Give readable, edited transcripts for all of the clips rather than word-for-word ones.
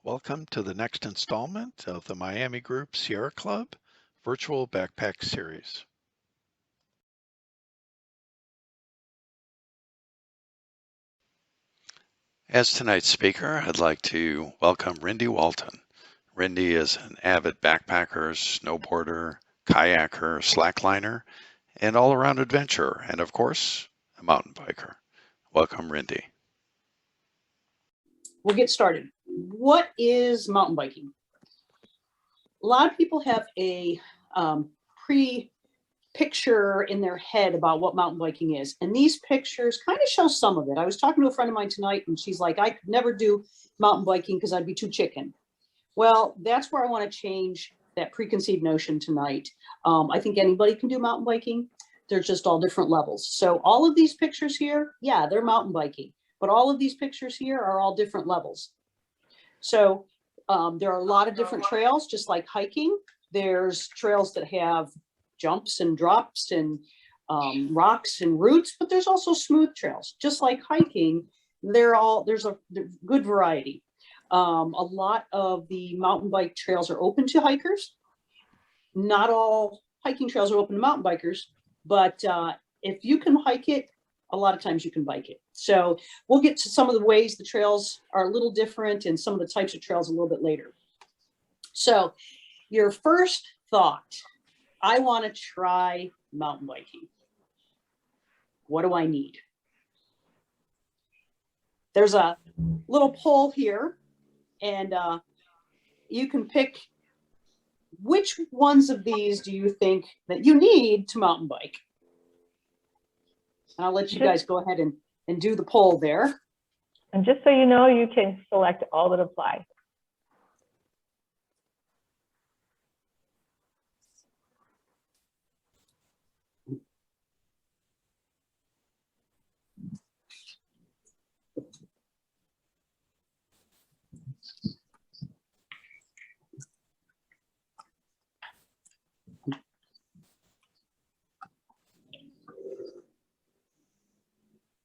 Welcome to the next installment of the Miami Group Sierra Club Virtual Backpack Series. As tonight's speaker, I'd like to welcome Rindy Walton. Rindy is an avid backpacker, snowboarder, kayaker, slackliner, and all-around adventurer, and of course, a mountain biker. Welcome, Rindy. We'll get started. What is mountain biking? A lot of people have a pre-picture in their head about what mountain biking is. And these pictures kind of show some of it. I was talking to a friend of mine tonight and she's like, I could never do mountain biking because I'd be too chicken. Well, that's where I want to change that preconceived notion tonight. I think anybody can do mountain biking. They're just all different levels. So all of these pictures here, yeah, they're mountain biking. But all of these pictures here are all different levels. So there are a lot of different trails, just like hiking. There's trails that have jumps and drops and rocks and roots, but there's also smooth trails. Just like hiking, there's a good variety. A lot of the mountain bike trails are open to hikers. Not all hiking trails are open to mountain bikers, but if you can hike it, a lot of times you can bike it. So we'll get to some of the ways the trails are a little different and some of the types of trails a little bit later. So your first thought, I want to try mountain biking. What do I need? There's a little poll here and you can pick which ones of these do you think that you need to mountain bike? And I'll let you guys go ahead and do the poll there. And just so you know, you can select all that apply.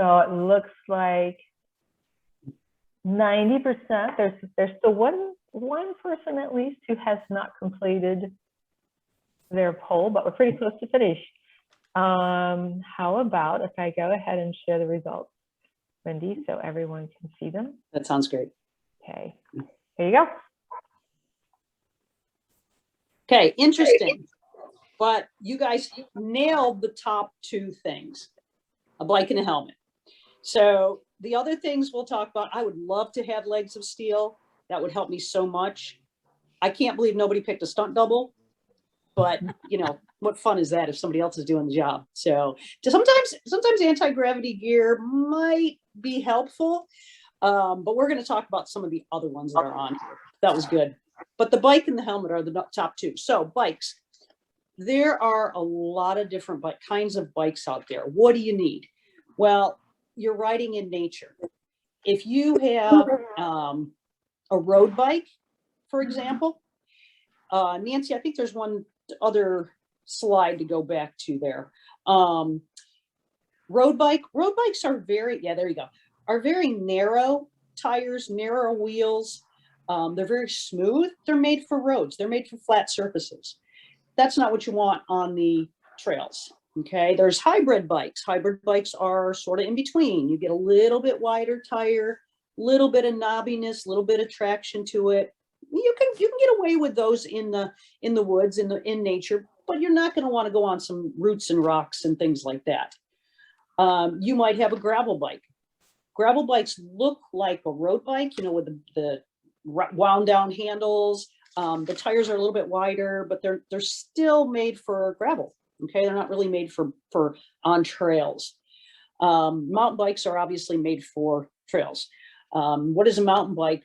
So it looks like 90%. There's still one person at least who has not completed their poll, but we're pretty close to finish. How about if I go ahead and share the results, Wendy, so everyone can see them? That sounds great. Okay, here you go. Okay, interesting. But you guys nailed the top two things, a bike and a helmet. So the other things we'll talk about, I would love to have legs of steel. That would help me so much. I can't believe nobody picked a stunt double, but you know, what fun is that if somebody else is doing the job? So sometimes anti-gravity gear might be helpful, but we're going to talk about some of the other ones that are on here. That was good. But the bike and the helmet are the top two. So bikes, there are a lot of different kinds of bikes out there. What do you need? Well, you're riding in nature. If you have a road bike, for example, Nancy, I think there's one other slide to go back to there. Road bikes are very, yeah, there you go, are very narrow tires, narrow wheels. They're very smooth. They're made for roads. They're made for flat surfaces. That's not what you want on the trails. Okay, there's hybrid bikes. Hybrid bikes are sort of in between. You get a little bit wider tire, little bit of knobbiness, little bit of traction to it. You can get away with those in the woods, in nature, but you're not going to want to go on some roots and rocks and things like that. You might have a gravel bike. Gravel bikes look like a road bike, you know, with the wound down handles. The tires are a little bit wider, but they're still made for gravel. Okay, they're not really made for on trails. Mountain bikes are obviously made for trails. What is a mountain bike?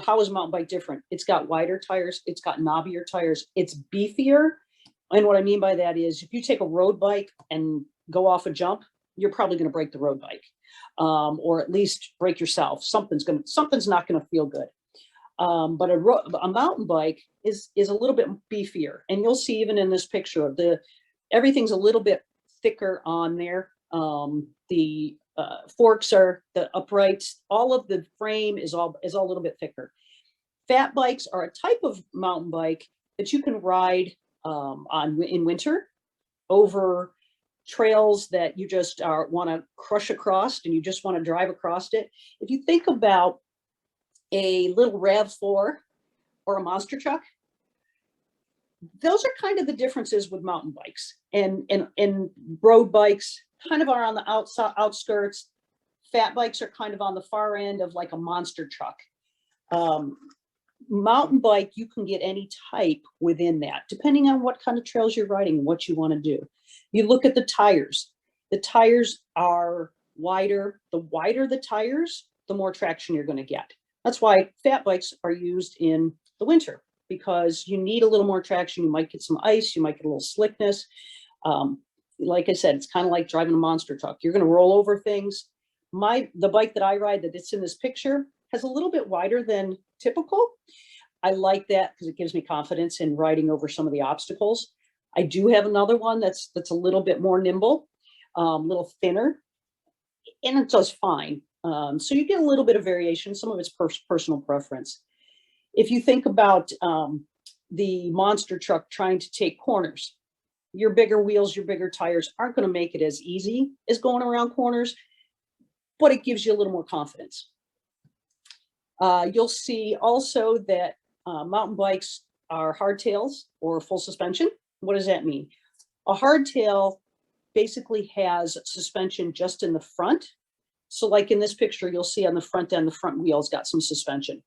How is a mountain bike different? It's got wider tires. It's got knobbier tires. It's beefier. And what I mean by that is if you take a road bike and go off a jump, you're probably going to break the road bike, or at least break yourself. Something's not going to feel good. But a mountain bike is a little bit beefier, and you'll see even in this picture of everything's a little bit thicker on there. The forks are the uprights. All of the frame is all a little bit thicker. Fat bikes are a type of mountain bike that you can ride in winter over trails that you just want to crush across and you just want to drive across it. If you think about a little RAV4 or a monster truck, those are kind of the differences with mountain bikes, and road bikes kind of are on the outskirts. Fat bikes are kind of on the far end of like a monster truck. Mountain bike, you can get any type within that, depending on what kind of trails you're riding and what you want to do. You look at the tires. The tires are wider. The wider the tires, the more traction you're going to get. That's why fat bikes are used in the winter, because you need a little more traction. You might get some ice. You might get a little slickness. Like I said, it's kind of like driving a monster truck. You're going to roll over things. The bike that I ride, that it's in this picture, has a little bit wider than typical. I like that because it gives me confidence in riding over some of the obstacles. I do have another one that's a little bit more nimble, a little thinner, and it does fine. So you get a little bit of variation. Some of it's personal preference. If you think about the monster truck trying to take corners, your bigger wheels, your bigger tires aren't going to make it as easy as going around corners, but it gives you a little more confidence. You'll see also that mountain bikes are hardtails or full suspension. What does that mean? A hardtail basically has suspension just in the front. So like in this picture, you'll see on the front end, the front wheel's got some suspension.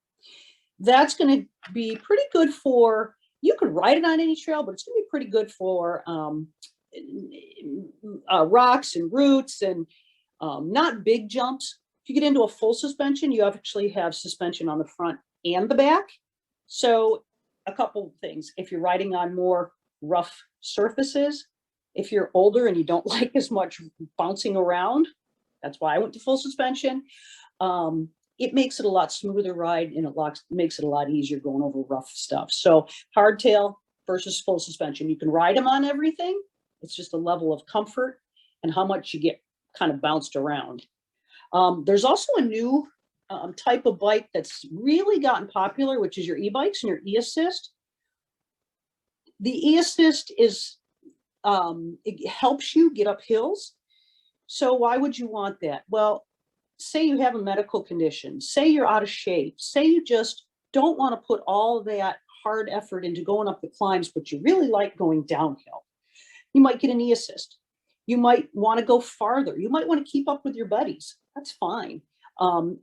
That's going to be pretty good for, you could ride it on any trail, but it's going to be pretty good for rocks and roots and not big jumps. If you get into a full suspension, you actually have suspension on the front and the back. So a couple of things. If you're riding on more rough surfaces, if you're older and you don't like as much bouncing around, that's why I went to full suspension. It makes it a lot smoother ride, and it makes it a lot easier going over rough stuff. So hardtail versus full suspension. You can ride them on everything. It's just a level of comfort and how much you get kind of bounced around. There's also a new type of bike that's really gotten popular, which is your e-bikes and your e-assist. The e-assist is, it helps you get up hills. So why would you want that? Well, say you have a medical condition, say you're out of shape, say you just don't want to put all that hard effort into going up the climbs, but you really like going downhill. You might get an e-assist. You might want to go farther. You might want to keep up with your buddies. That's fine.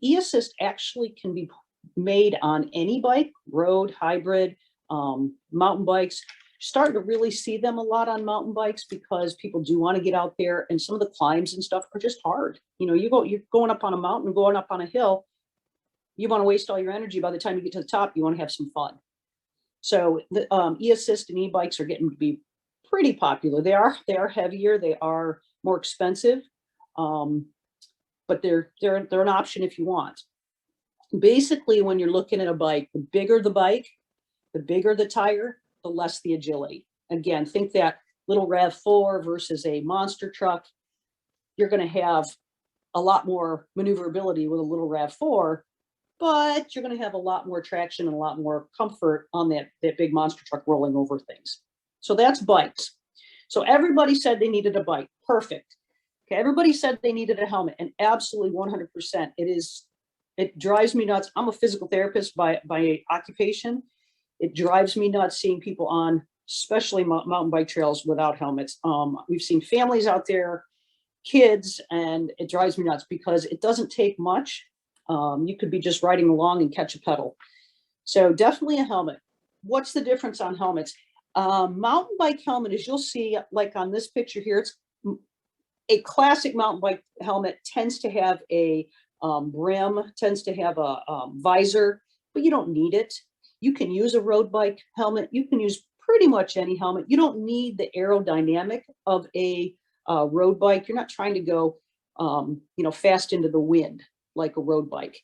E-assist actually can be made on any bike, road, hybrid, mountain bikes. Starting to really see them a lot on mountain bikes because people do want to get out there, and some of the climbs and stuff are just hard. You know, you're going up on a mountain, going up on a hill. You want to waste all your energy. By the time you get to the top, you want to have some fun. So the e-assist and e-bikes are getting to be pretty popular. They are heavier. They are more expensive, but they're an option if you want. Basically, when you're looking at a bike, the bigger the bike, the bigger the tire, the less the agility. Again, think that little RAV4 versus a monster truck. You're going to have a lot more maneuverability with a little RAV4, but you're going to have a lot more traction and a lot more comfort on that big monster truck rolling over things. So that's bikes. So everybody said they needed a bike. Perfect. Okay, everybody said they needed a helmet, and absolutely 100%. It drives me nuts. I'm a physical therapist by occupation. It drives me nuts seeing people on, especially mountain bike trails, without helmets. We've seen families out there, kids, and it drives me nuts because it doesn't take much. You could be just riding along and catch a pedal. So definitely a helmet. What's the difference on helmets? Mountain bike helmet, as you'll see, like on this picture here, it's a classic mountain bike helmet tends to have a brim, tends to have a visor, but you don't need it. You can use a road bike helmet. You can use pretty much any helmet. You don't need the aerodynamic of a road bike. You're not trying to go, fast into the wind like a road bike.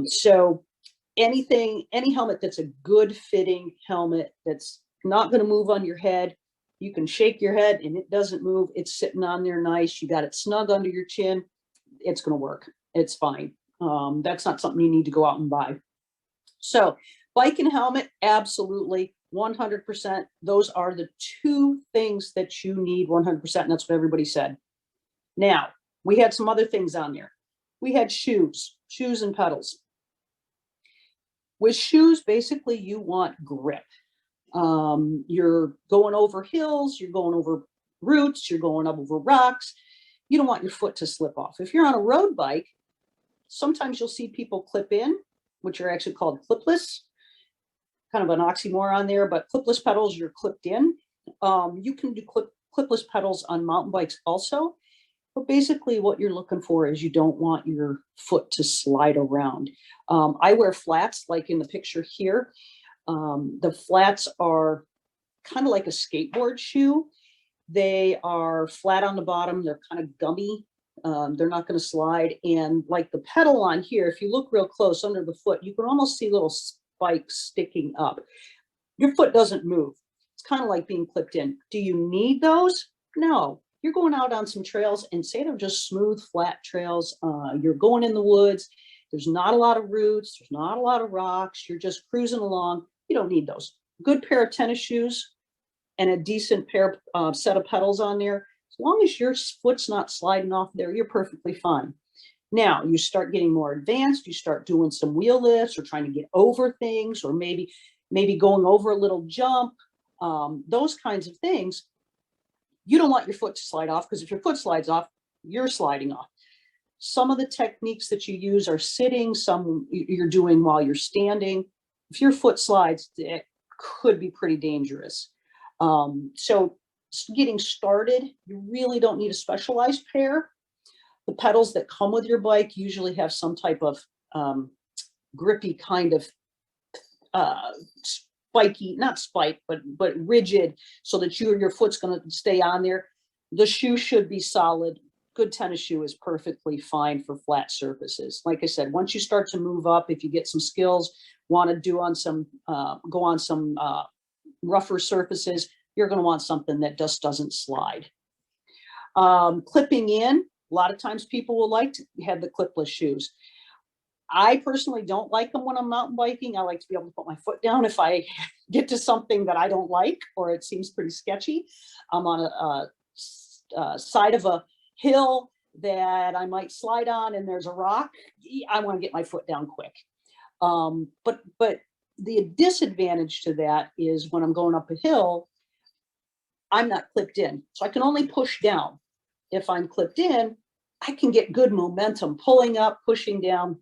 So any helmet that's a good fitting helmet that's not going to move on your head. You can shake your head and it doesn't move. It's sitting on there nice. You got it snug under your chin. It's going to work. It's fine. That's not something you need to go out and buy. So Bike and helmet, absolutely, 100%. Those are the two things that you need 100%, and that's what everybody said. Now, we had some other things on there. We had shoes and pedals. With shoes, basically, you want grip. You're going over hills, you're going over roots, you're going up over rocks. You don't want your foot to slip off. If you're on a road bike, sometimes you'll see people clip in, which are actually called clipless. Kind of an oxymoron there, but clipless pedals, you're clipped in. You can do clipless pedals on mountain bikes also. But basically what you're looking for is you don't want your foot to slide around. I wear flats like in the picture here. The flats are kind of like a skateboard shoe. They are flat on the bottom. They're kind of gummy. They're not going to slide. And like the pedal on here, if you look real close under the foot, you can almost see little spikes sticking up. Your foot doesn't move. It's kind of like being clipped in. Do you need those? No. You're going out on some trails, and say they're just smooth, flat trails. You're going in the woods. There's not a lot of roots. There's not a lot of rocks. You're just cruising along. You don't need those. Good pair of tennis shoes and a decent pair set of pedals on there. As long as your foot's not sliding off there, you're perfectly fine. Now you start getting more advanced. You start doing some wheel lifts or trying to get over things, or maybe going over a little jump. Those kinds of things. You don't want your foot to slide off, because if your foot slides off, you're sliding off. Some of the techniques that you use are sitting, some you're doing while you're standing. If your foot slides, it could be pretty dangerous. So getting started, you really don't need a specialized pair. The pedals that come with your bike usually have some type of grippy kind of spiky, not spike, but rigid, so that your foot's going to stay on there. The shoe should be solid. Good tennis shoe is perfectly fine for flat surfaces. Like I said, once you start to move up, if you get some skills, want to do on some, go on some rougher surfaces, you're going to want something that just doesn't slide. Clipping in, a lot of times people will like to have the clipless shoes. I personally don't like them when I'm mountain biking. I like to be able to put my foot down if I get to something that I don't like or it seems pretty sketchy. I'm on a side of a hill that I might slide on and there's a rock. I want to get my foot down quick. But the disadvantage to that is when I'm going up a hill, I'm not clipped in. So I can only push down. If I'm clipped in, I can get good momentum, pulling up, pushing down.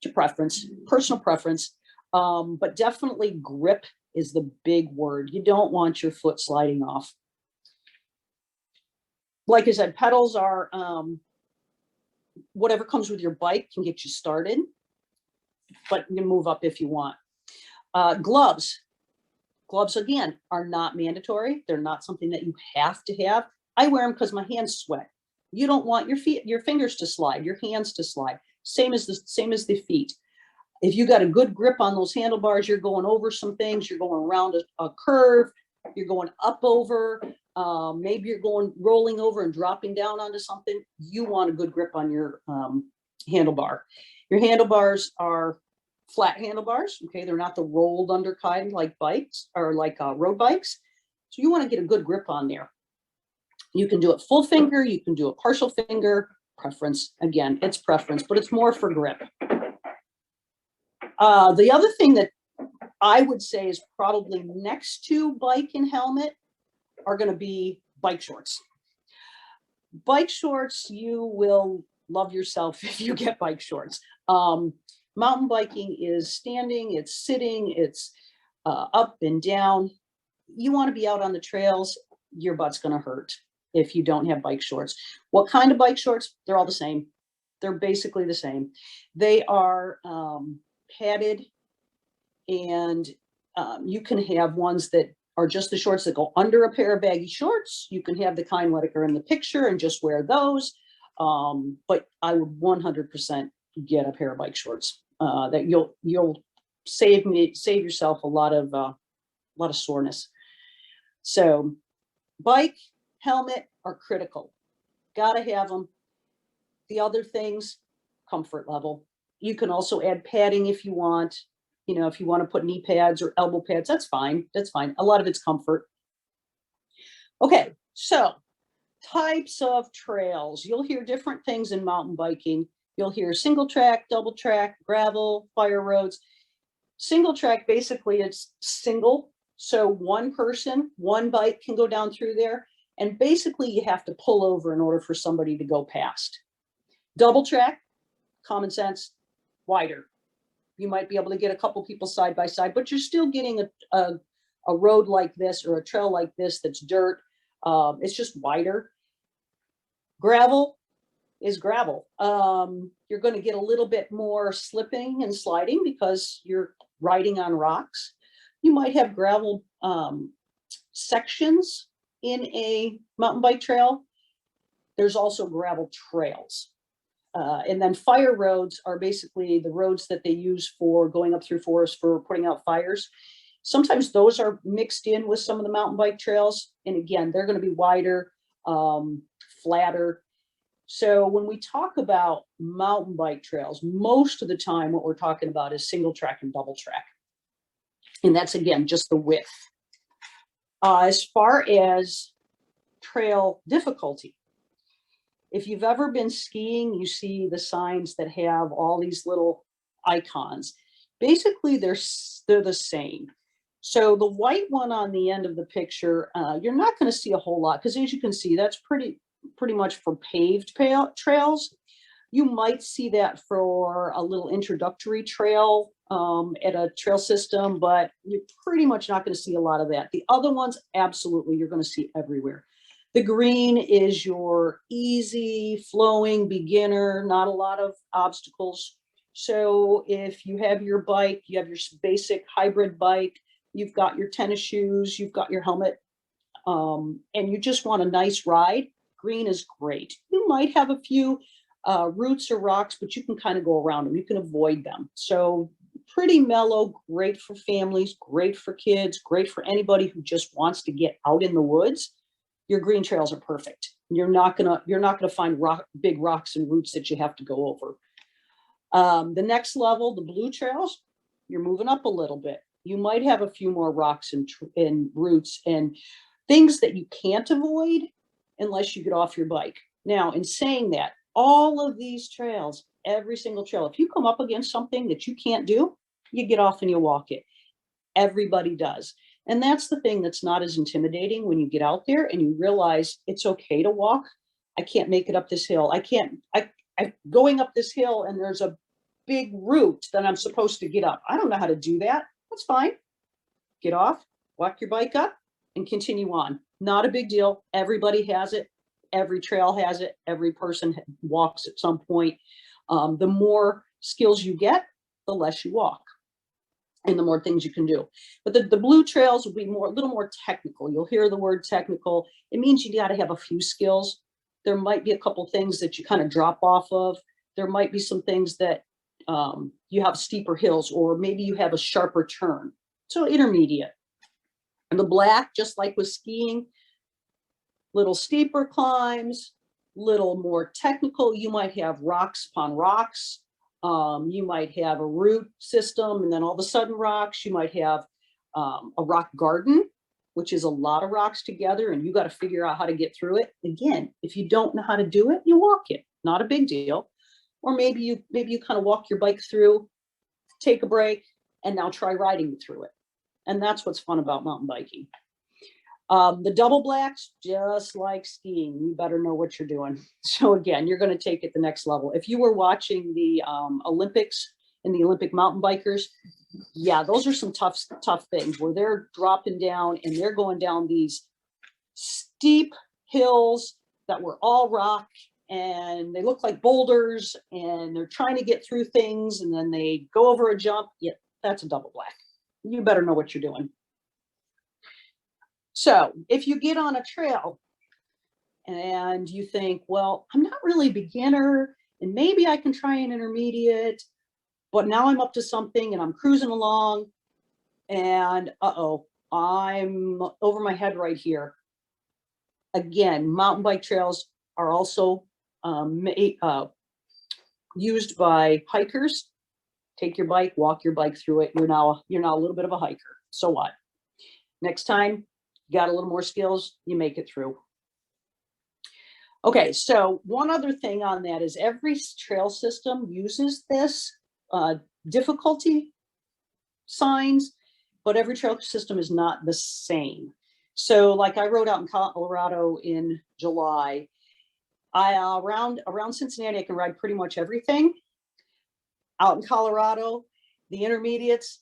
Your preference, personal preference, but definitely grip is the big word. You don't want your foot sliding off. Like I said, pedals are whatever comes with your bike can get you started, but you can move up if you want. Gloves again are not mandatory. They're not something that you have to have. I wear them because my hands sweat. You don't want your fingers to slide, your hands to slide. Same as the feet. If you got a good grip on those handlebars, you're going over some things, you're going around a curve, you're going up over, maybe you're rolling over and dropping down onto something. You want a good grip on your handlebar. Your handlebars are flat handlebars. Okay, they're not the rolled under kind like bikes or like road bikes. So you want to get a good grip on there. You can do it full finger, you can do a partial finger. Preference, again, it's preference, but it's more for grip. The other thing that I would say is probably next to bike and helmet are going to be bike shorts. Bike shorts, you will love yourself if you get bike shorts. Mountain biking is standing, it's sitting, it's up and down. You want to be out on the trails, your butt's going to hurt if you don't have bike shorts. What kind of bike shorts? They're all the same. They're basically the same. They are padded, and you can have ones that are just the shorts that go under a pair of baggy shorts. You can have the kind like are in the picture and just wear those. But I would 100% get a pair of bike shorts. That you'll save yourself a lot of soreness. So bike, helmet are critical. Gotta have them. The other things, comfort level. You can also add padding if you want. You know, if you want to put knee pads or elbow pads, that's fine. That's fine. A lot of it's comfort. Okay, so types of trails. You'll hear different things in mountain biking. You'll hear single track, double track, gravel, fire roads. Single track, basically it's single. So one person, one bike can go down through there. And basically you have to pull over in order for somebody to go past. Double track, common sense, wider. You might be able to get a couple people side by side, but you're still getting a road like this or a trail like this that's dirt. It's just wider. Gravel is gravel. You're going to get a little bit more slipping and sliding because you're riding on rocks. You might have gravel sections in a mountain bike trail. There's also gravel trails. And then fire roads are basically the roads that they use for going up through forests for putting out fires. Sometimes those are mixed in with some of the mountain bike trails. And again, they're going to be wider, flatter. So when we talk about mountain bike trails, most of the time what we're talking about is single track and double track. And that's, again, just the width. As far as trail difficulty, if you've ever been skiing, you see the signs that have all these little icons. Basically, they're the same. So the white one on the end of the picture, you're not going to see a whole lot because, as you can see, that's pretty much for paved trails. You might see that for a little introductory trail at a trail system, but you're pretty much not going to see a lot of that. The other ones, absolutely, you're going to see everywhere. The green is your easy flowing beginner, not a lot of obstacles. So if you have your bike, you have your basic hybrid bike, you've got your tennis shoes, you've got your helmet, and you just want a nice ride, green is great. You might have a few roots or rocks, but you can kind of go around them. You can avoid them. So pretty mellow, great for families, great for kids, great for anybody who just wants to get out in the woods. Your green trails are perfect. You're not gonna find big rocks and roots that you have to go over. The next level, the blue trails, you're moving up a little bit. You might have a few more rocks and roots and things that you can't avoid unless you get off your bike. Now, in saying that, all of these trails, every single trail, if you come up against something that you can't do, you get off and you walk it. Everybody does. And that's the thing that's not as intimidating when you get out there and you realize it's okay to walk. I can't make it up this hill. I'm going up this hill and there's a big root that I'm supposed to get up. I don't know how to do that. That's fine. Get off, walk your bike up, and continue on. Not a big deal. Everybody has it. Every trail has it. Every person walks at some point. The more skills you get, the less you walk and the more things you can do. But the blue trails will be a little more technical. You'll hear the word technical. It means you got to have a few skills. There might be a couple things that you kind of drop off of. There might be some things that you have steeper hills, or maybe you have a sharper turn. So intermediate. And the black, just like with skiing, little steeper climbs, little more technical. You might have rocks upon rocks. You might have a root system and then all of a sudden rocks. You might have a rock garden, which is a lot of rocks together and you got to figure out how to get through it. Again, if you don't know how to do it, you walk it, not a big deal. Or maybe you kind of walk your bike through, take a break, and now try riding through it. And that's what's fun about mountain biking. The double blacks, just like skiing, you better know what you're doing. So again, you're going to take it the next level. If you were watching the Olympics and the Olympic mountain bikers, yeah, those are some tough things where they're dropping down and they're going down these steep hills that were all rock and they look like boulders and they're trying to get through things and then they go over a jump. Yeah, that's a double black. You better know what you're doing. So if you get on a trail and you think, well, I'm not really a beginner and maybe I can try an intermediate, but now I'm up to something and I'm cruising along and I'm over my head right here. Again, mountain bike trails are also used by hikers. Take your bike, walk your bike through it. You're now a little bit of a hiker. So what? Next time, you got a little more skills, you make it through. Okay, so one other thing on that is every trail system uses this difficulty signs, but every trail system is not the same. So like I rode out in Colorado in July. Around Cincinnati, I can ride pretty much everything. Out in Colorado, the intermediates,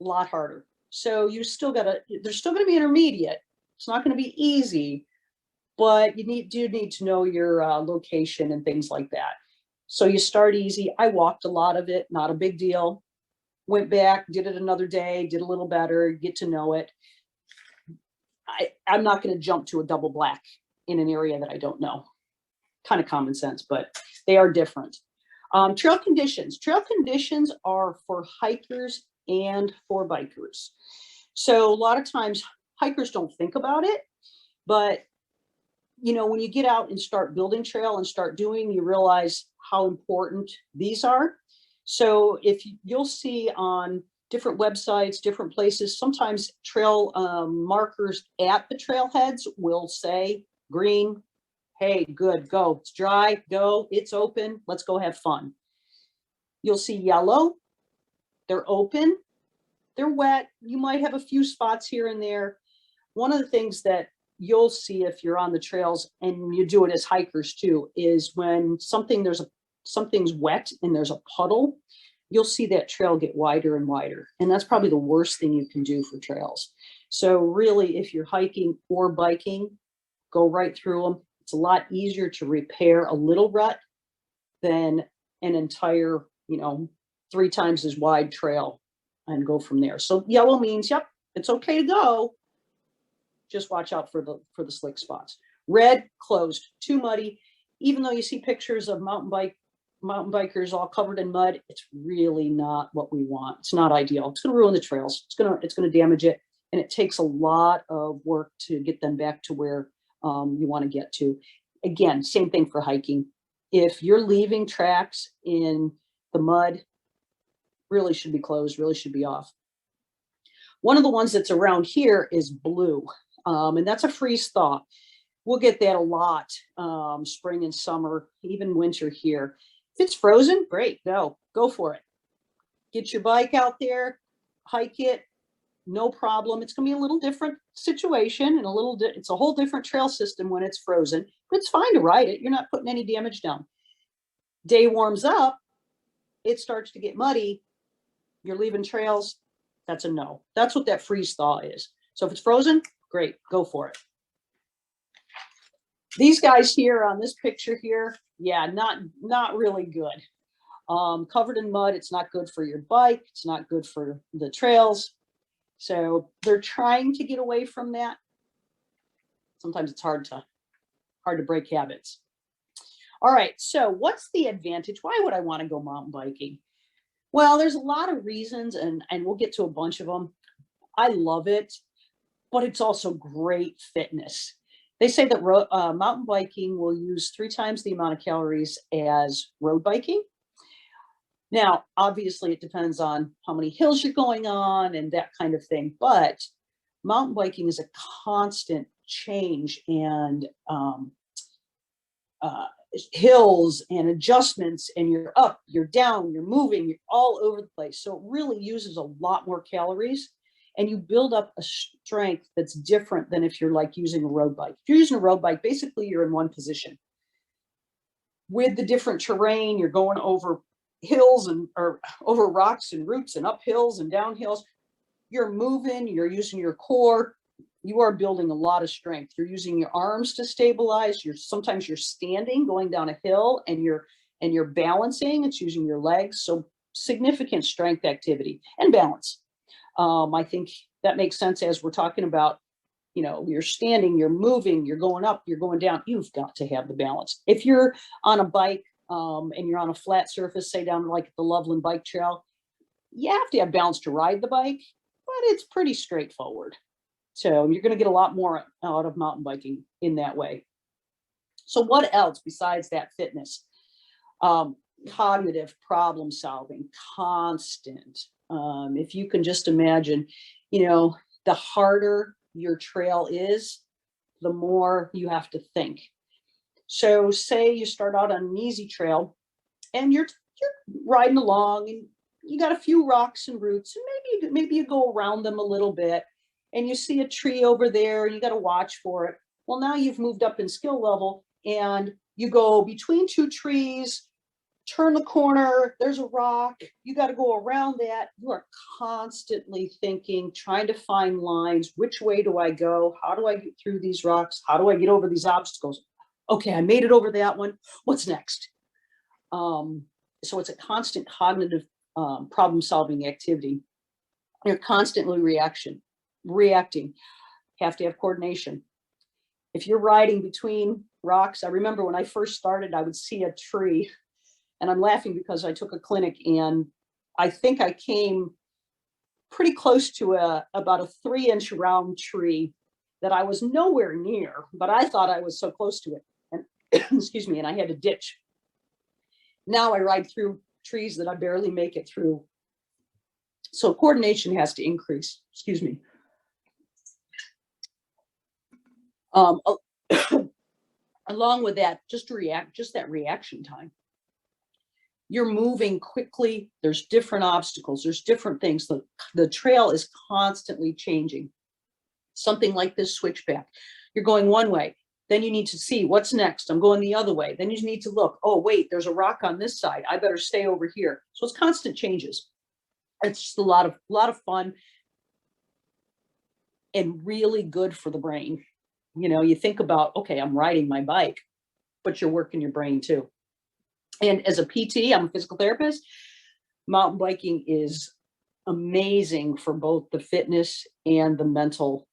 a lot harder. So there's still gonna be intermediate. It's not gonna be easy, but you do need to know your location and things like that. So you start easy. I walked a lot of it, not a big deal. Went back, did it another day, did a little better, get to know it. I'm not going to jump to a double black in an area that I don't know. Kind of common sense, but they are different. Trail conditions. Trail conditions are for hikers and for bikers. So a lot of times hikers don't think about it, but you know, when you get out and start building trail and start doing, you realize how important these are. So if you'll see on different websites, different places, sometimes trail markers at the trailheads will say green, hey, good, go. It's dry, go, it's open, let's go have fun. You'll see yellow, they're open, they're wet. You might have a few spots here and there. One of the things that you'll see if you're on the trails, and you do it as hikers too, is when something's wet and there's a puddle, you'll see that trail get wider and wider. And that's probably the worst thing you can do for trails. So really, if you're hiking or biking, go right through them. It's a lot easier to repair a little rut than an entire, 3 times as wide trail and go from there. So yellow means, yep, it's okay to go. Just watch out for the slick spots. Red, closed, too muddy. Even though you see pictures of mountain bikers all covered in mud, it's really not what we want. It's not ideal. It's going to ruin the trails. It's going to damage it, and it takes a lot of work to get them back to where you want to get to. Again, same thing for hiking. If you're leaving tracks in the mud, really should be closed, really should be off. One of the ones that's around here is blue, and that's a freeze thaw. We'll get that a lot, spring and summer, even winter here. If it's frozen, great, go for it. Get your bike out there, hike it, no problem. It's gonna be a little different situation and it's a whole different trail system when it's frozen, but it's fine to ride it. You're not putting any damage down. Day warms up, it starts to get muddy. You're leaving trails, that's a no. That's what that freeze thaw is. So if it's frozen, great, go for it. These guys here on this picture here, yeah, not really good. Covered in mud, it's not good for your bike. It's not good for the trails. So they're trying to get away from that. Sometimes it's hard to break habits. All right, so what's the advantage? Why would I want to go mountain biking? Well, there's a lot of reasons, and we'll get to a bunch of them. I love it, but it's also great fitness. They say that mountain biking will use 3 times the amount of calories as road biking. Now, obviously, it depends on how many hills you're going on and that kind of thing, but mountain biking is a constant change and hills and adjustments, and you're up, you're down, you're moving, you're all over the place. So it really uses a lot more calories, and you build up a strength that's different than if you're like using a road bike. If you're using a road bike, basically you're in one position. With the different terrain, you're going over hills or over rocks and roots and up hills and down hills. You're moving, you're using your core. You are building a lot of strength. You're using your arms to stabilize. Sometimes you're standing, going down a hill, and you're balancing. It's using your legs. So significant strength activity and balance. I think that makes sense as we're talking about, you're standing, you're moving, you're going up, you're going down. You've got to have the balance. If you're on a bike and you're on a flat surface, say down like the Loveland Bike Trail, you have to have balance to ride the bike, but it's pretty straightforward. So you're going to get a lot more out of mountain biking in that way. So what else besides that fitness? cognitive problem solving, constant. If you can just imagine, the harder your trail is, the more you have to think. So say you start out on an easy trail and you're riding along and you got a few rocks and roots, and maybe you go around them a little bit and you see a tree over there and you got to watch for it. Well, now you've moved up in skill level and you go between two trees, turn the corner, there's a rock, you got to go around that. You are constantly thinking, trying to find lines. Which way do I go? How do I get through these rocks? How do I get over these obstacles? Okay, I made it over that one. What's next? So it's a constant cognitive problem solving activity. You're constantly reacting. Have to have coordination. If you're riding between rocks, I remember when I first started, I would see a tree, and I'm laughing because I took a clinic and I think I came pretty close to about a 3-inch round tree that I was nowhere near, but I thought I was so close to it. And excuse me, and I had to ditch. Now I ride through trees that I barely make it through. So coordination has to increase. Excuse me. Along with that, just that reaction time. You're moving quickly. There's different obstacles. There's different things. The trail is constantly changing. Something like this switchback. You're going one way. Then you need to see what's next. I'm going the other way. Then you need to look. Oh, wait, there's a rock on this side. I better stay over here. So it's constant changes. It's just a lot of fun and really good for the brain. You think about, okay, I'm riding my bike, but you're working your brain too. And as a PT, I'm a physical therapist. Mountain biking is amazing for both the fitness and the mental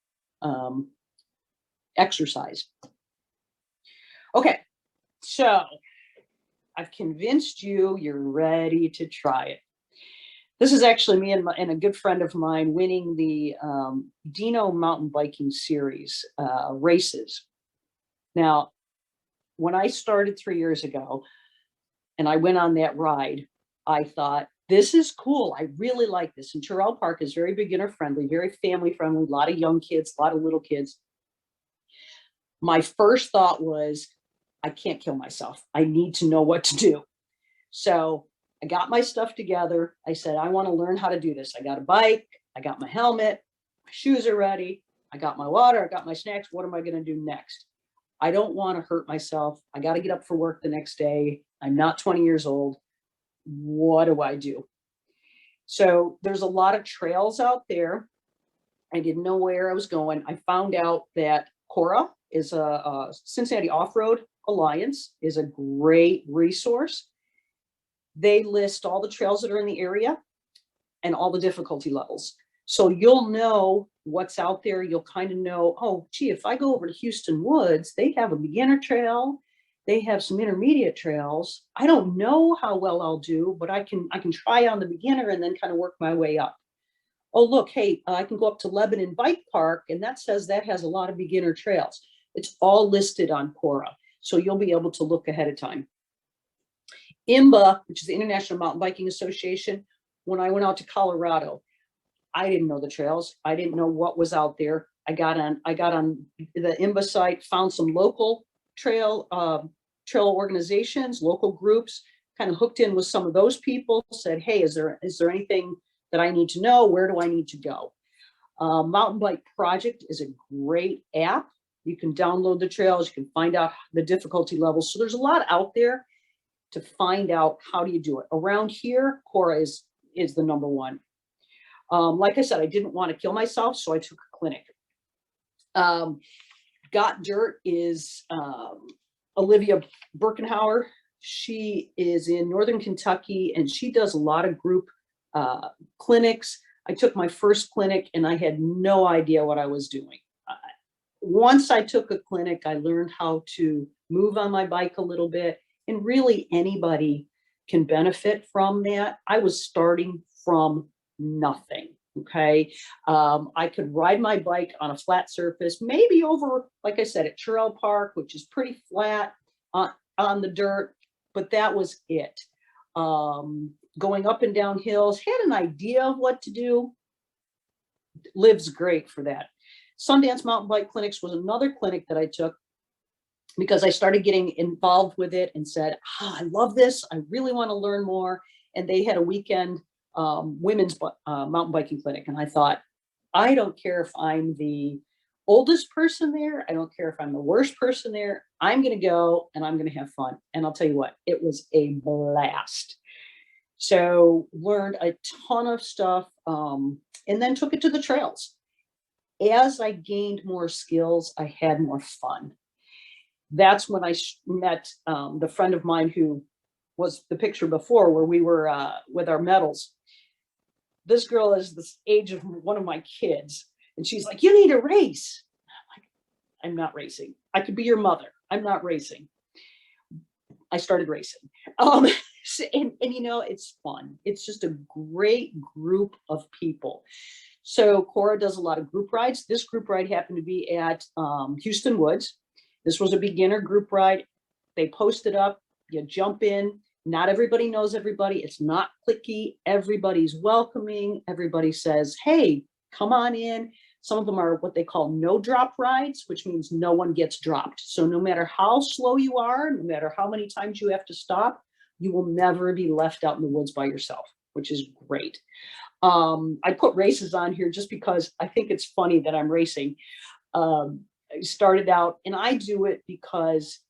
exercise. Okay, so I've convinced you're ready to try it. This is actually me and a good friend of mine winning the Dino mountain biking series races. Now, when I started 3 years ago and I went on that ride, I thought, this is cool. I really like this. And Terrell Park is very beginner friendly, very family friendly, a lot of young kids, a lot of little kids. My first thought was, I can't kill myself. I need to know what to do. So I got my stuff together. I said, I want to learn how to do this. I got a bike. I got my helmet. My shoes are ready. I got my water. I got my snacks. What am I going to do next? I don't want to hurt myself. I got to get up for work the next day. I'm not 20 years old. What do I do? So there's a lot of trails out there. I didn't know where I was going. I found out that Cora is a Cincinnati Off-Road Alliance is a great resource. They list all the trails that are in the area and all the difficulty levels. So you'll know what's out there. You'll kind of know, oh, gee, if I go over to Houston Woods, they have a beginner trail. They have some intermediate trails. I don't know how well I'll do, but I can try on the beginner and then kind of work my way up. Oh, look, hey, I can go up to Lebanon Bike Park, and that says that has a lot of beginner trails. It's all listed on Cora, so you'll be able to look ahead of time. IMBA, which is the International Mountain Biking Association, when I went out to Colorado, I didn't know the trails. I didn't know what was out there. I got on the IMBA site, found some local trail organizations, local groups, kind of hooked in with some of those people, said, hey, is there anything that I need to know? Where do I need to go? Mountain Bike Project is a great app. You can download the trails. You can find out the difficulty levels. So there's a lot out there to find out how do you do it. Around here, Cora is the number one. Like I said, I didn't want to kill myself, so I took a clinic. Got Dirt is Olivia Birkenhauer. She is in Northern Kentucky, and she does a lot of group clinics. I took my first clinic, and I had no idea what I was doing. Once I took a clinic, I learned how to move on my bike a little bit, and really anybody can benefit from that. I was starting from nothing. Okay. I could ride my bike on a flat surface, maybe over, like I said, at Terrell Park, which is pretty flat on the dirt, but that was it. going up and down hills, had an idea of what to do. Lives great for that. Sundance Mountain Bike Clinics was another clinic that I took because I started getting involved with it and said, I love this. I really want to learn more. And they had a weekend women's mountain biking clinic. And I thought, I don't care if I'm the oldest person there. I don't care if I'm the worst person there. I'm going to go and I'm going to have fun. And I'll tell you what, it was a blast. So learned a ton of stuff, and then took it to the trails. As I gained more skills, I had more fun. That's when I met the friend of mine who was the picture before, where we were with our medals. This girl is the age of one of my kids. And she's like, you need a race. I'm like, I'm not racing. I could be your mother. I'm not racing. I started racing. And you know, it's fun. It's just a great group of people. So Cora does a lot of group rides. This group ride happened to be at Houston Woods. This was a beginner group ride. They post it up. You jump in. Not everybody knows everybody. It's not cliquey. Everybody's welcoming. Everybody says, hey, come on in. Some of them are what they call no drop rides, which means no one gets dropped. So no matter how slow you are, no matter how many times you have to stop, you will never be left out in the woods by yourself, which is great. I put races on here just because I think it's funny that I'm racing. I started out, and I do it because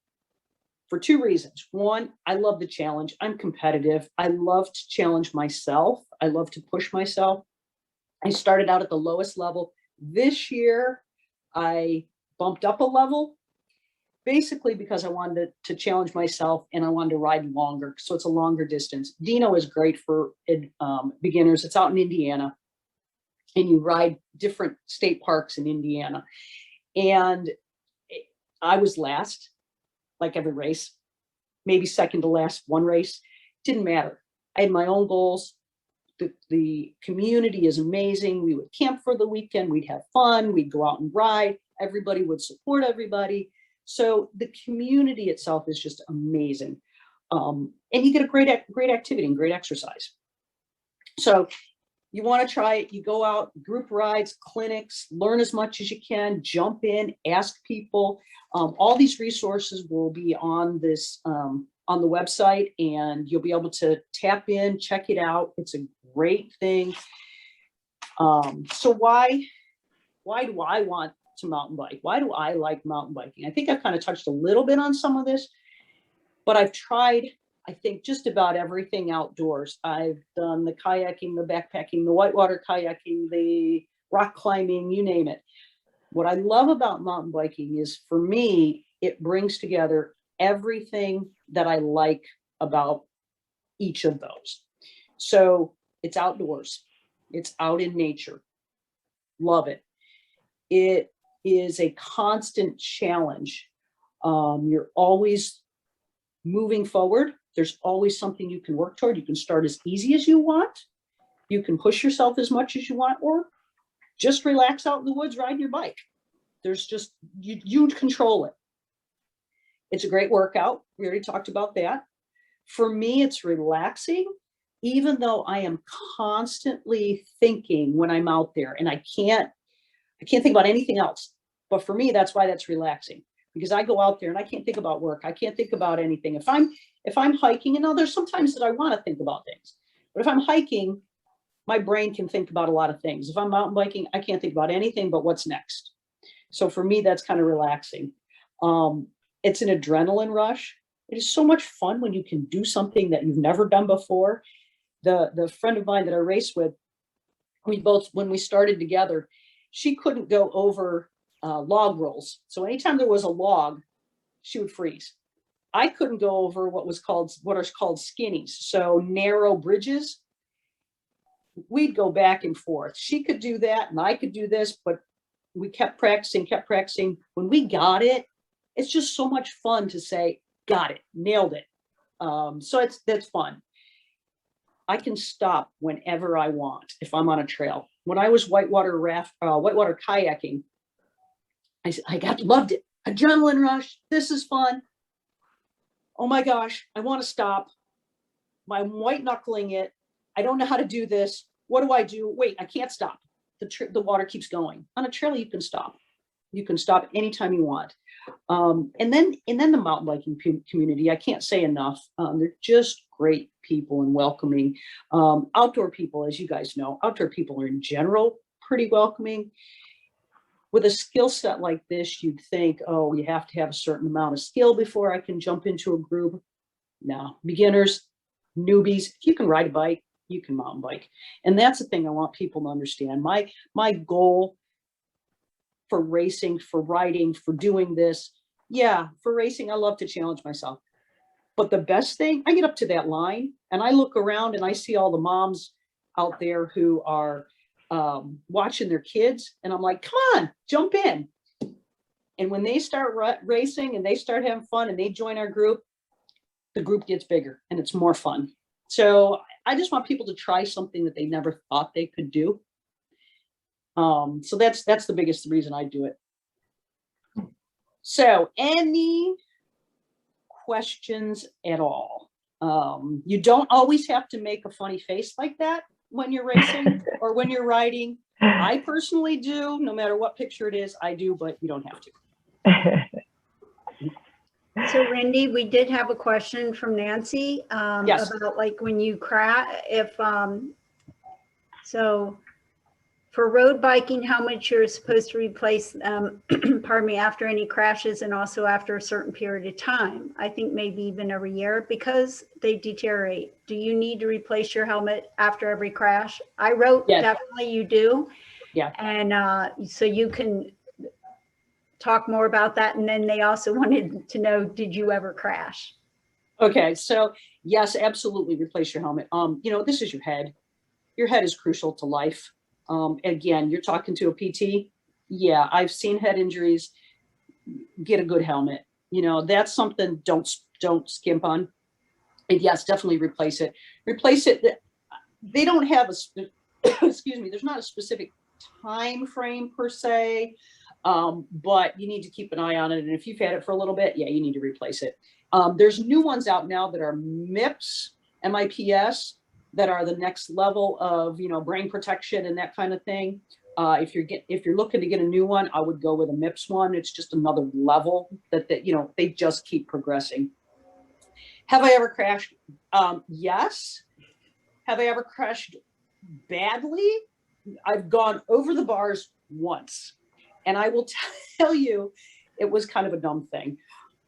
for two reasons. One, I love the challenge. I'm competitive. I love to challenge myself. I love to push myself. I started out at the lowest level. This year, I bumped up a level, basically because I wanted to challenge myself and I wanted to ride longer. So it's a longer distance. Dino is great for beginners. It's out in Indiana, and you ride different state parks in Indiana. And I was last, like every race, maybe second to last one race. Didn't matter. I had my own goals. The community is amazing. We would camp for the weekend. We'd have fun. We'd go out and ride. Everybody would support everybody. So the community itself is just amazing. And you get a great activity and great exercise. So you want to try it. You go out, group rides, clinics, learn as much as you can, jump in, ask people. All these resources will be on this on the website, and you'll be able to tap in, check it out. It's a great thing. So why do I want to mountain bike? Why do I like mountain biking? I think I've kind of touched a little bit on some of this, but I've tried, I think, just about everything outdoors. I've done the kayaking, the backpacking, the whitewater kayaking, the rock climbing, you name it. What I love about mountain biking is, for me, it brings together everything that I like about each of those. So it's outdoors. It's out in nature. Love it. It is a constant challenge. You're always moving forward. There's always something you can work toward. You can start as easy as you want. You can push yourself as much as you want, or just relax out in the woods, ride your bike. There's just, you control it. It's a great workout. We already talked about that. For me, it's relaxing, even though I am constantly thinking when I'm out there, and I can't think about anything else. But for me, that's why that's relaxing, because I go out there and I can't think about work. I can't think about anything. If I'm hiking, and now there's sometimes that I want to think about things, but if I'm hiking, my brain can think about a lot of things. If I'm mountain biking, I can't think about anything but what's next. So for me, that's kind of relaxing. It's an adrenaline rush. It is so much fun when you can do something that you've never done before. The friend of mine that I raced with, when we started together, she couldn't go over log rolls. So anytime there was a log, she would freeze. I couldn't go over what are called skinnies, so narrow bridges. We'd go back and forth. She could do that, and I could do this, but we kept practicing. When we got it, it's just so much fun to say, got it, nailed it. So that's fun. I can stop whenever I want if I'm on a trail. When I was whitewater kayaking, I loved it. Adrenaline rush. This is fun. Oh my gosh, I want to stop. I'm white knuckling it. I don't know how to do this. What do I do? Wait, I can't stop. The water keeps going. On a trailer, you can stop. You can stop anytime you want. And then the mountain biking community, I can't say enough. They're just great people and welcoming. Outdoor people, as you guys know, outdoor people are in general pretty welcoming. With a skill set like this, you'd think, oh, you have to have a certain amount of skill before I can jump into a group. No, beginners, newbies, if you can ride a bike, you can mountain bike. And that's the thing I want people to understand. My goal for racing, for riding, for doing this, yeah, for racing, I love to challenge myself. But the best thing, I get up to that line and I look around and I see all the moms out there who are watching their kids, and I'm like, come on, jump in. And when they start racing and they start having fun and they join our group, the group gets bigger and it's more fun. So I just want people to try something that they never thought they could do. So that's the biggest reason I do it. So any questions at all? You don't always have to make a funny face like that when you're racing or when you're riding. I personally do, no matter what picture it is, I do, but you don't have to. So Randy, we did have a question from Nancy Yes. about like when you crash, so for road biking, how much you're supposed to replace, pardon me, after any crashes and also after a certain period of time. I think maybe even every year because they deteriorate. Do you need to replace your helmet after every crash? I wrote, Yes. Definitely you do. Yeah. And so you can talk more about that. And then they also wanted to know, did you ever crash? Okay, so yes, absolutely replace your helmet. This is your head. Your head is crucial to life. Again, you're talking to a PT. Yeah, I've seen head injuries. Get a good helmet. That's something don't skimp on. And yes, definitely replace it. Replace it. They don't have excuse me, there's not a specific time frame per se, but you need to keep an eye on it. And if you've had it for a little bit, yeah, you need to replace it. There's new ones out now that are MIPS, MIPS, that are the next level of, brain protection and that kind of thing. If you're looking to get a new one, I would go with a MIPS one. It's just another level that they just keep progressing. Have I ever crashed? Yes. Have I ever crashed badly? I've gone over the bars once, and I will tell you, it was kind of a dumb thing.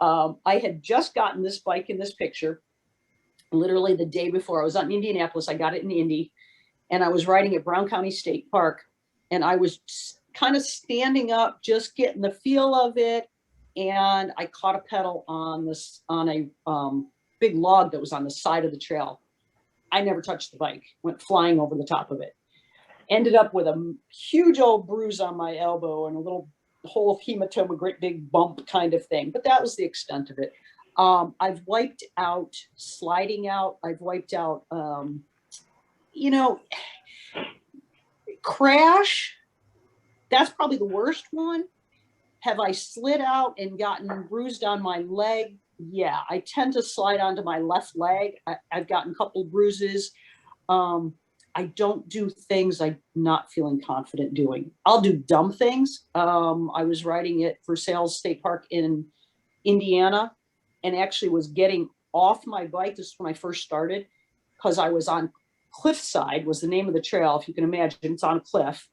I had just gotten this bike in this picture. Literally the day before. I was out in Indianapolis. I got it in Indy, and I was riding at Brown County State Park, and I was kind of standing up, just getting the feel of it, and I caught a pedal on a big log that was on the side of the trail. I never touched the bike. Went flying over the top of it. Ended up with a huge old bruise on my elbow and a little whole hematoma, great big bump kind of thing. But that was the extent of it. I've wiped out sliding out. I've wiped out, crash. That's probably the worst one. Have I slid out and gotten bruised on my leg? Yeah, I tend to slide onto my left leg. I've gotten a couple bruises. I don't do things I'm not feeling confident doing. I'll do dumb things. I was riding at Versailles State Park in Indiana, and actually was getting off my bike. This is when I first started, because I was on Cliffside was the name of the trail. If you can imagine, it's on a cliff.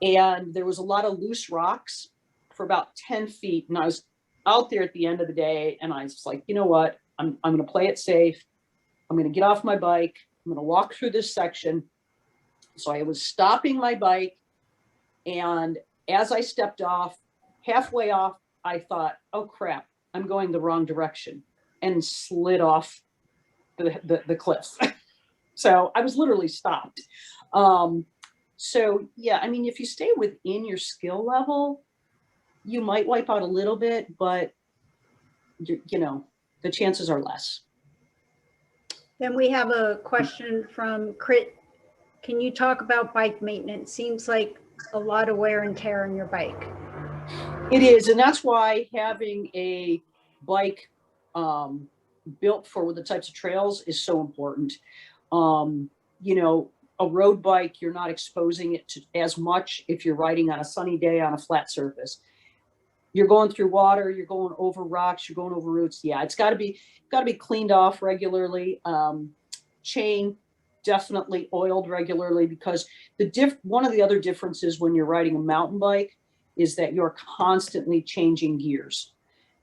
And there was a lot of loose rocks for about 10 feet. And I was out there at the end of the day, and I was like, you know what? I'm going to play it safe. I'm going to get off my bike. I'm going to walk through this section. So I was stopping my bike, and as I stepped off, halfway off, I thought, oh crap, I'm going the wrong direction, and slid off the cliff. So I was literally stopped. So yeah, I mean, if you stay within your skill level, you might wipe out a little bit, but the chances are less. Then we have a question from Crit. Can you talk about bike maintenance? Seems like a lot of wear and tear on your bike. It is, and that's why having a bike built for the types of trails is so important. You know, a road bike, you're not exposing it to as much if you're riding on a sunny day on a flat surface. You're going through water, you're going over rocks, you're going over roots. Yeah, it's got to be cleaned off regularly. Chain definitely oiled regularly, because one of the other differences when you're riding a mountain bike is that you're constantly changing gears,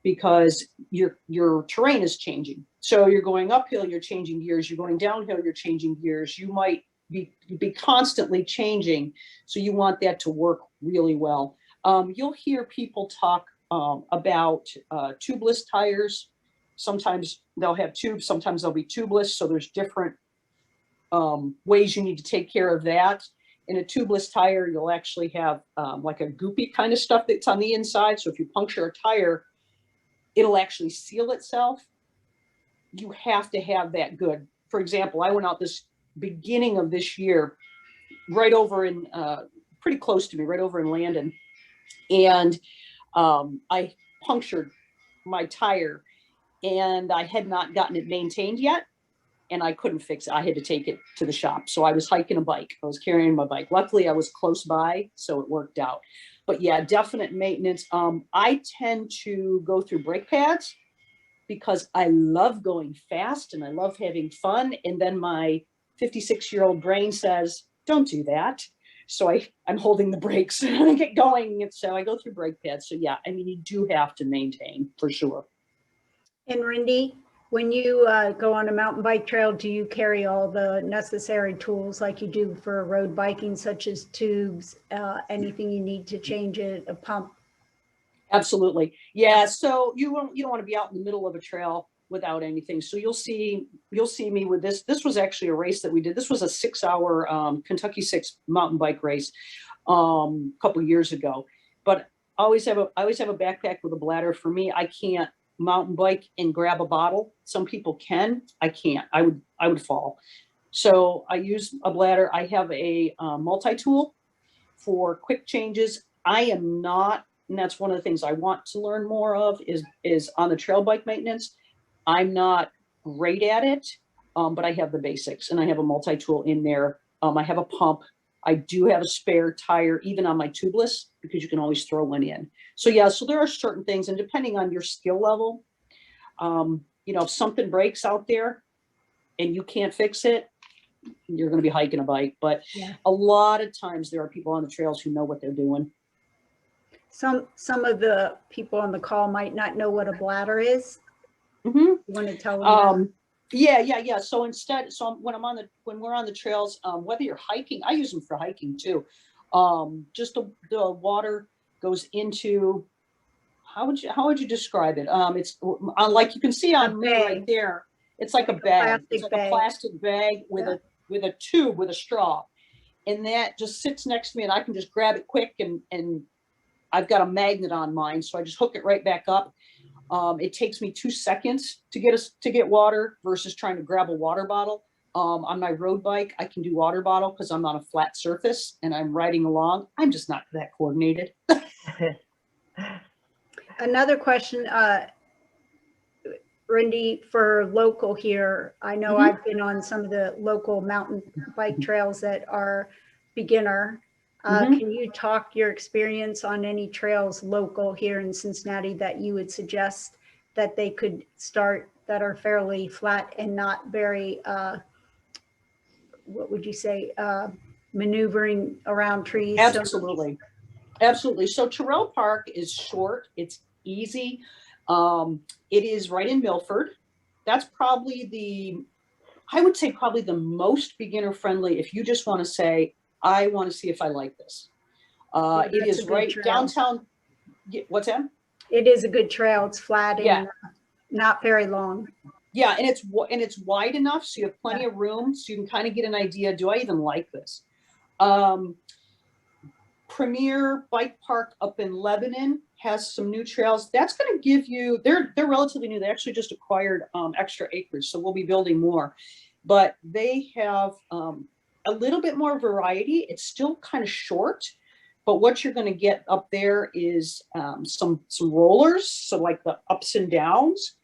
because your terrain is changing. So you're going uphill, you're changing gears. You're going downhill, you're changing gears. You might be constantly changing. So you want that to work really well. You'll hear people talk about tubeless tires. Sometimes they'll have tubes, sometimes they'll be tubeless. So there's different ways you need to take care of that. In a tubeless tire, you'll actually have like a goopy kind of stuff that's on the inside. So if you puncture a tire, it'll actually seal itself. You have to have that good. For example, I went out this beginning of this year, right over in, pretty close to me, right over in Landon. And I punctured my tire, and I had not gotten it maintained yet, and I couldn't fix it. I had to take it to the shop. So I was hiking a bike. I was carrying my bike. Luckily, I was close by, so it worked out. But yeah, definite maintenance. I tend to go through brake pads because I love going fast and I love having fun. And then my 56-year-old brain says, don't do that. So I'm holding the brakes and I get going. And so I go through brake pads. So yeah, I mean, you do have to maintain for sure. And Rindy, when you go on a mountain bike trail, do you carry all the necessary tools like you do for road biking, such as tubes, anything you need to change it, a pump? Absolutely. Yeah. So you don't want to be out in the middle of a trail without anything. So you'll see me with this. This was actually a race that we did. This was a 6-hour Kentucky 6 mountain bike race a couple years ago. But I always have a backpack with a bladder. For me, I can't mountain bike and grab a bottle. Some people can. I can't. I would fall. So I use a bladder. I have a multi-tool for quick changes. I am not, and that's one of the things I want to learn more of is on the trail bike maintenance. I'm not great at it, but I have the basics, and I have a multi-tool in there. I have a pump. I do have a spare tire, even on my tubeless, because you can always throw one in. So yeah, so there are certain things, and depending on your skill level, you know, if something breaks out there and you can't fix it, you're going to be hiking a bike. But yeah, a lot of times there are people on the trails who know what they're doing. Some of the people on the call might not know what a bladder is. Mm-hmm. You want to tell them? Yeah. So when we're on the trails, whether you're hiking, I use them for hiking too. Just the water goes into, how would you describe it? It's like you can see on me right there. It's like a bag. It's like a plastic bag with a tube with a straw, and that just sits next to me, and I can just grab it quick, and I've got a magnet on mine, so I just hook it right back up. It takes me 2 seconds to get water versus trying to grab a water bottle. On my road bike, I can do water bottle because I'm on a flat surface and I'm riding along. I'm just not that coordinated. Another question, Rindy, for local here, I know I've been on some of the local mountain bike trails that are beginner. Can you talk your experience on any trails local here in Cincinnati that you would suggest that they could start that are fairly flat and not very, what would you say, maneuvering around trees? Absolutely. Absolutely. So Terrell Park is short. It's easy. It is right in Milford. That's probably I would say probably the most beginner friendly if you just want to say, I want to see if I like this. It is right downtown. What's that? It is a good trail. It's flat and not very long. Yeah, and it's wide enough so you have plenty of room, so you can kind of get an idea. Do I even like this? Premier Bike Park up in Lebanon has some new trails. That's going to give you. They're relatively new. They actually just acquired extra acreage, so we'll be building more. But they have a little bit more variety. It's still kind of short, but what you're going to get up there is some rollers, so like the ups and downs.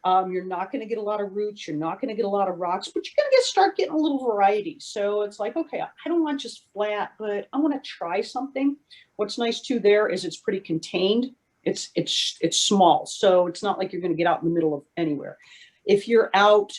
You're not going to get a lot of roots. You're not going to get a lot of rocks, but you're going to start getting a little variety. So it's like, okay, I don't want just flat, but I want to try something. What's nice too there is it's pretty contained. It's small, so it's not like you're going to get out in the middle of anywhere. If you're out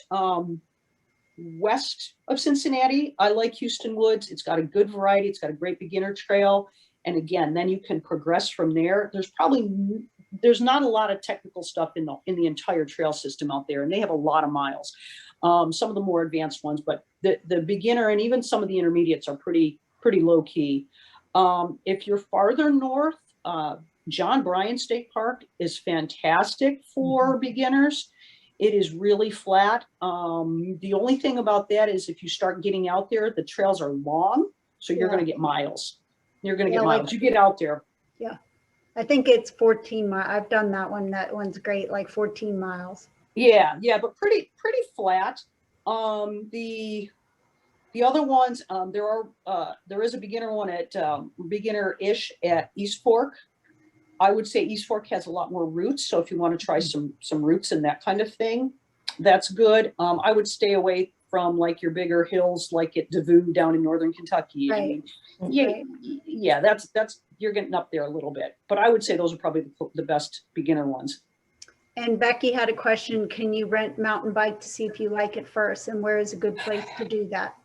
west of Cincinnati, I like Houston Woods. It's got a good variety. It's got a great beginner trail. And again, then you can progress from there. There's not a lot of technical stuff in the entire trail system out there, and they have a lot of miles. Some of the more advanced ones, but the beginner and even some of the intermediates are pretty low key. If you're farther north, John Bryan State Park is fantastic for beginners. It is really flat. The only thing about that is if you start getting out there, the trails are long, so you're going to get miles. You're going to get miles. You get out there. Yeah. I think it's 14 miles. I've done that one. That one's great, like 14 miles. Yeah, but pretty flat. The other ones, there is a beginner one at beginner-ish at East Fork. I would say East Fork has a lot more roots. So if you want to try some roots and that kind of thing, that's good. I would stay away from like your bigger hills, like at Devou down in northern Kentucky. Right. I mean, yeah, that's you're getting up there a little bit. But I would say those are probably the best beginner ones. And Becky had a question. Can you rent mountain bike to see if you like it first? And where is a good place to do that?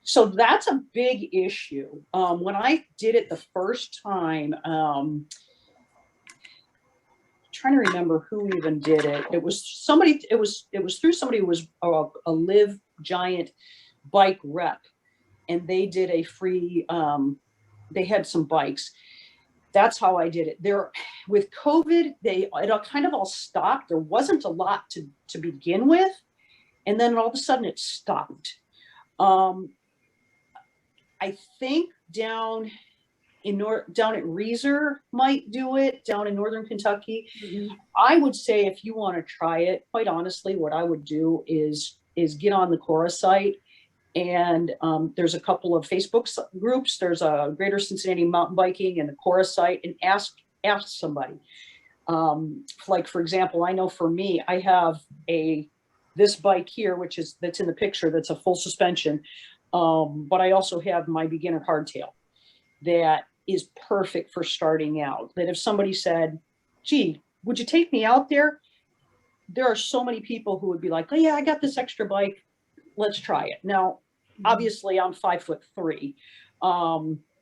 So that's a big issue. When I did it the first time, trying to remember who even did it. It was somebody. It was through somebody who was a Live Giant bike rep, and they did a free. They had some bikes. That's how I did it. There, with COVID, it kind of all stopped. There wasn't a lot to begin with, and then all of a sudden it stopped. I think down at Reeser might do it down in northern Kentucky. I would say if you want to try it, quite honestly, what I would do is get on the Cora site, and there's a couple of Facebook groups. There's a Greater Cincinnati Mountain Biking and the Cora site, and ask somebody. Like for example, I know for me, I have this bike here, that's in the picture, that's a full suspension, but I also have my beginner hardtail that is perfect for starting out. That if somebody said, gee, would you take me out there? There are so many people who would be like, oh yeah, I got this extra bike. Let's try it. Now, obviously I'm 5'3",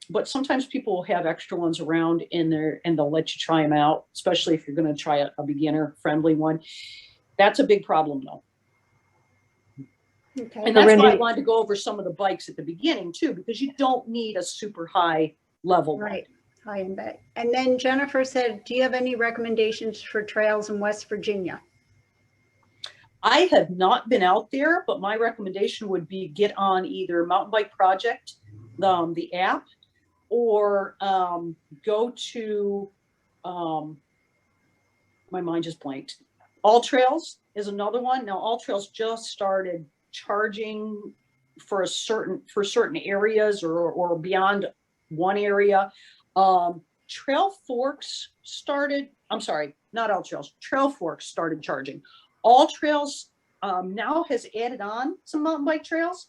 but sometimes people will have extra ones around and they'll let you try them out, especially if you're going to try a beginner friendly one. That's a big problem though. Okay. And that's why I wanted to go over some of the bikes at the beginning too, because you don't need a super high level. Right. High and bike. And then Jennifer said, do you have any recommendations for trails in West Virginia? I have not been out there, but my recommendation would be get on either Mountain Bike Project, the app, or go to, my mind just blanked. All Trails is another one. Now, All Trails just started charging for certain areas or beyond one area. Trail Forks started, I'm sorry, not All Trails, Trail Forks started charging. All Trails now has added on some mountain bike trails.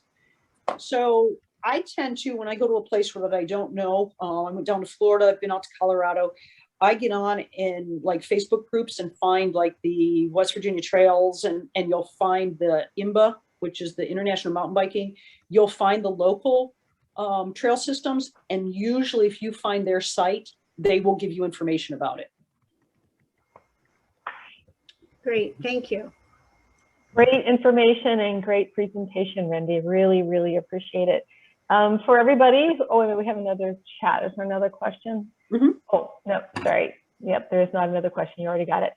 So I tend to, when I go to a place where that I don't know, I went down to Florida, I've been out to Colorado, I get on in like Facebook groups and find like the West Virginia trails, and you'll find the IMBA, which is the International Mountain Biking. You'll find the local trail systems, and usually if you find their site, they will give you information about it. Great, thank you. Great information and great presentation, Rendy. Really, really appreciate it. For everybody, oh, we have another chat. Is there another question? Mm-hmm. Oh, no, sorry. Yep, there's not another question. You already got it.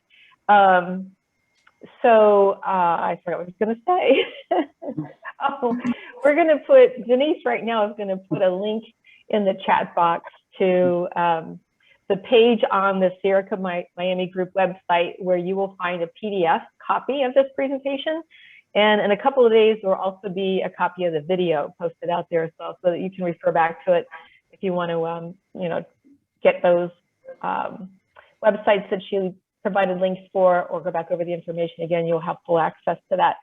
So I forgot what I was going to say. Oh, we're going to put, Denise right now is going to put a link in the chat box to the page on the Sierra Miami Group website, where you will find a PDF copy of this presentation. And in a couple of days, there will also be a copy of the video posted out there as well, so that you can refer back to it if you want to, you know, get those websites that she provided links for, or go back over the information again, you'll have full access to that.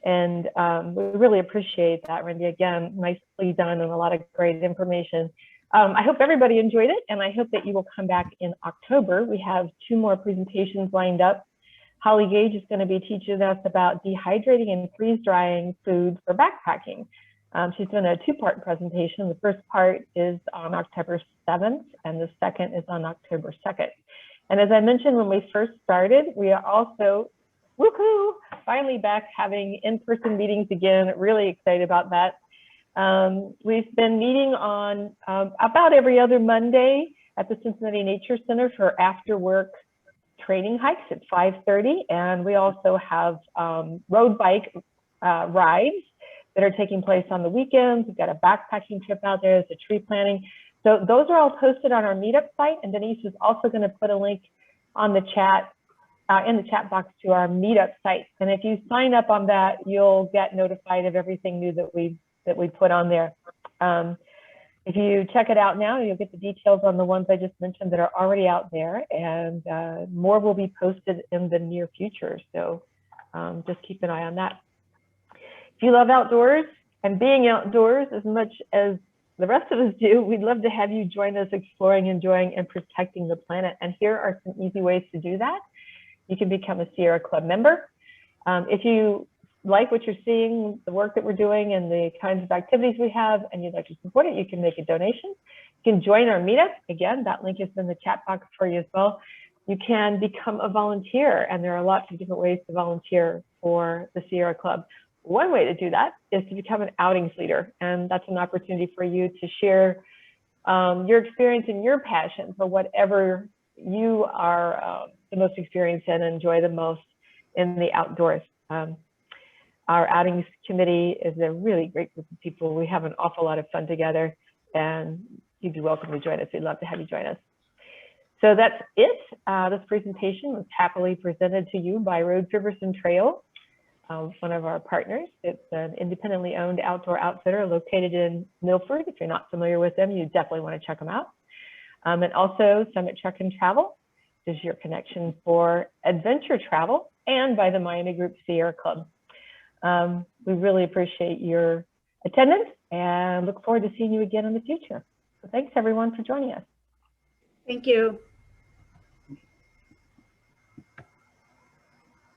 And we really appreciate that, Randy. Again, nicely done and a lot of great information. I hope everybody enjoyed it, and I hope that you will come back in October. We have 2 more presentations lined up. Holly Gage is going to be teaching us about dehydrating and freeze drying food for backpacking. She's doing a 2-part presentation. The first part is on October 7th, and the second is on October 2nd. And as I mentioned when we first started, we are also, woohoo, finally back having in-person meetings again. Really excited about that. We've been meeting on about every other Monday at the Cincinnati Nature Center for after-work training hikes at 5:30. And we also have road bike rides that are taking place on the weekends. We've got a backpacking trip out there. There's a tree planting. So those are all posted on our meetup site. And Denise is also going to put a link on the chat, in the chat box to our meetup site. And if you sign up on that, you'll get notified of everything new that we put on there. If you check it out now, you'll get the details on the ones I just mentioned that are already out there, and more will be posted in the near future. So just keep an eye on that. If you love outdoors and being outdoors as much as the rest of us do, we'd love to have you join us exploring, enjoying, and protecting the planet. And here are some easy ways to do that. You can become a Sierra Club member. If you like what you're seeing, the work that we're doing and the kinds of activities we have, and you'd like to support it, you can make a donation. You can join our meetup. Again, that link is in the chat box for you as well. You can become a volunteer, and there are lots of different ways to volunteer for the Sierra Club. One way to do that is to become an outings leader, and that's an opportunity for you to share your experience and your passion for whatever you are the most experienced in and enjoy the most in the outdoors. Our outings committee is a really great group of people. We have an awful lot of fun together, and you'd be welcome to join us. We'd love to have you join us. So that's it. This presentation was happily presented to you by Road Trippers and Trails, one of our partners. It's an independently owned outdoor outfitter located in Milford. If you're not familiar with them, you definitely want to check them out. And also Summit Truck and Travel is your connection for adventure travel, and by the Miami Group Sierra Club. We really appreciate your attendance and look forward to seeing you again in the future. So thanks everyone for joining us. Thank you.